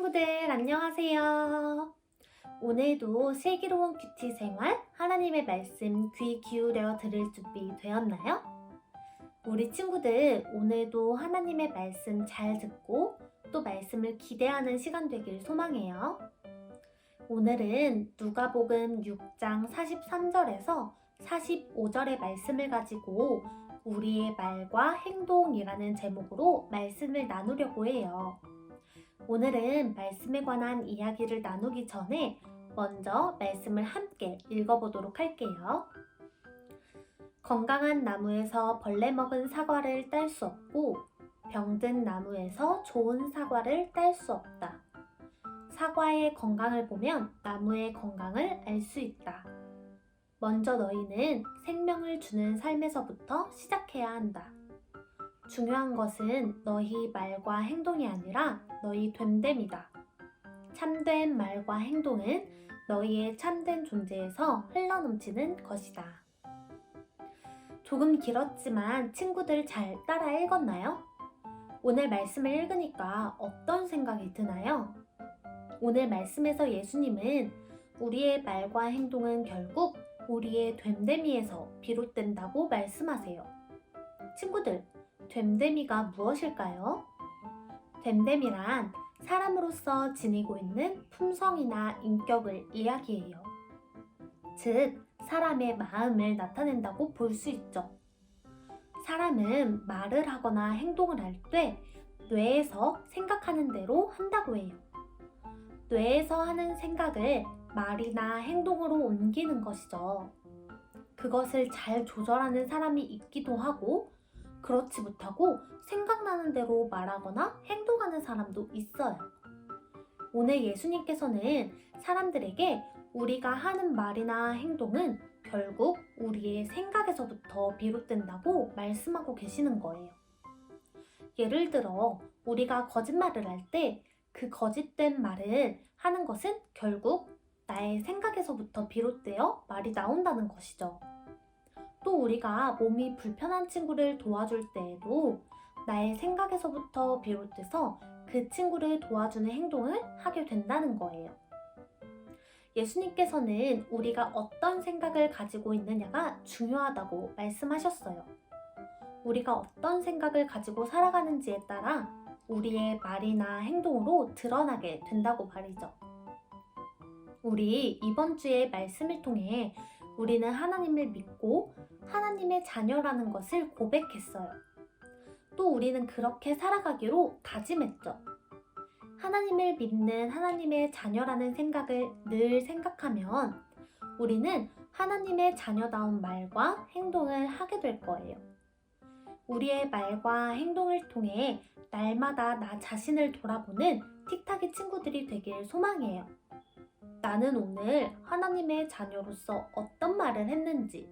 친구들 안녕하세요. 오늘도 슬기로운 큐티 생활 하나님의 말씀 귀 기울여 들을 준비 되었나요? 우리 친구들 오늘도 하나님의 말씀 잘 듣고 또 말씀을 기대하는 시간 되길 소망해요. 오늘은 누가복음 6장 43절에서 45절의 말씀을 가지고 우리의 말과 행동이라는 제목으로 말씀을 나누려고 해요. 오늘은 말씀에 관한 이야기를 나누기 전에 먼저 말씀을 함께 읽어보도록 할게요. 건강한 나무에서 벌레 먹은 사과를 딸 수 없고 병든 나무에서 좋은 사과를 딸 수 없다. 사과의 건강을 보면 나무의 건강을 알 수 있다. 먼저 너희는 생명을 주는 삶에서부터 시작해야 한다. 중요한 것은 너희 말과 행동이 아니라 너희 됨됨이다. 참된 말과 행동은 너희의 참된 존재에서 흘러넘치는 것이다. 조금 길었지만 친구들 잘 따라 읽었나요? 오늘 말씀을 읽으니까 어떤 생각이 드나요? 오늘 말씀에서 예수님은 우리의 말과 행동은 결국 우리의 됨됨이에서 비롯된다고 말씀하세요. 친구들, 됨됨이가 무엇일까요? 됨됨이란 사람으로서 지니고 있는 품성이나 인격을 이야기해요. 즉, 사람의 마음을 나타낸다고 볼 수 있죠. 사람은 말을 하거나 행동을 할 때 뇌에서 생각하는 대로 한다고 해요. 뇌에서 하는 생각을 말이나 행동으로 옮기는 것이죠. 그것을 잘 조절하는 사람이 있기도 하고 그렇지 못하고 생각나는 대로 말하거나 행동하는 사람도 있어요. 오늘 예수님께서는 사람들에게 우리가 하는 말이나 행동은 결국 우리의 생각에서부터 비롯된다고 말씀하고 계시는 거예요. 예를 들어 우리가 거짓말을 할 때 그 거짓된 말을 하는 것은 결국 나의 생각에서부터 비롯되어 말이 나온다는 것이죠. 또 우리가 몸이 불편한 친구를 도와줄 때에도 나의 생각에서부터 비롯돼서 그 친구를 도와주는 행동을 하게 된다는 거예요. 예수님께서는 우리가 어떤 생각을 가지고 있느냐가 중요하다고 말씀하셨어요. 우리가 어떤 생각을 가지고 살아가는지에 따라 우리의 말이나 행동으로 드러나게 된다고 말이죠. 우리 이번 주의 말씀을 통해 우리는 하나님을 믿고 하나님의 자녀라는 것을 고백했어요. 또 우리는 그렇게 살아가기로 다짐했죠. 하나님을 믿는 하나님의 자녀라는 생각을 늘 생각하면 우리는 하나님의 자녀다운 말과 행동을 하게 될 거예요. 우리의 말과 행동을 통해 날마다 나 자신을 돌아보는 틱타기 친구들이 되길 소망해요. 나는 오늘 하나님의 자녀로서 어떤 말을 했는지,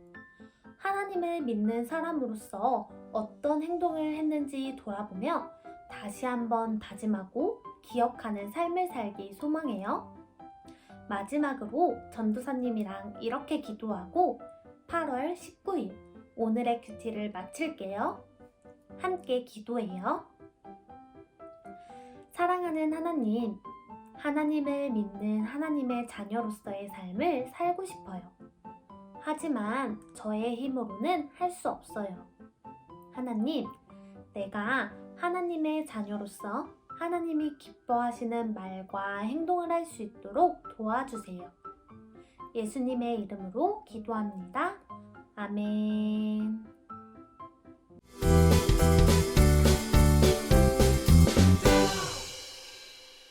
하나님을 믿는 사람으로서 어떤 행동을 했는지 돌아보며 다시 한번 다짐하고 기억하는 삶을 살기 소망해요. 마지막으로 전도사님이랑 이렇게 기도하고 8월 19일 오늘의 큐티를 마칠게요. 함께 기도해요. 사랑하는 하나님, 하나님을 믿는 하나님의 자녀로서의 삶을 살고 싶어요. 하지만 저의 힘으로는 할 수 없어요. 하나님, 내가 하나님의 자녀로서 하나님이 기뻐하시는 말과 행동을 할 수 있도록 도와주세요. 예수님의 이름으로 기도합니다. 아멘.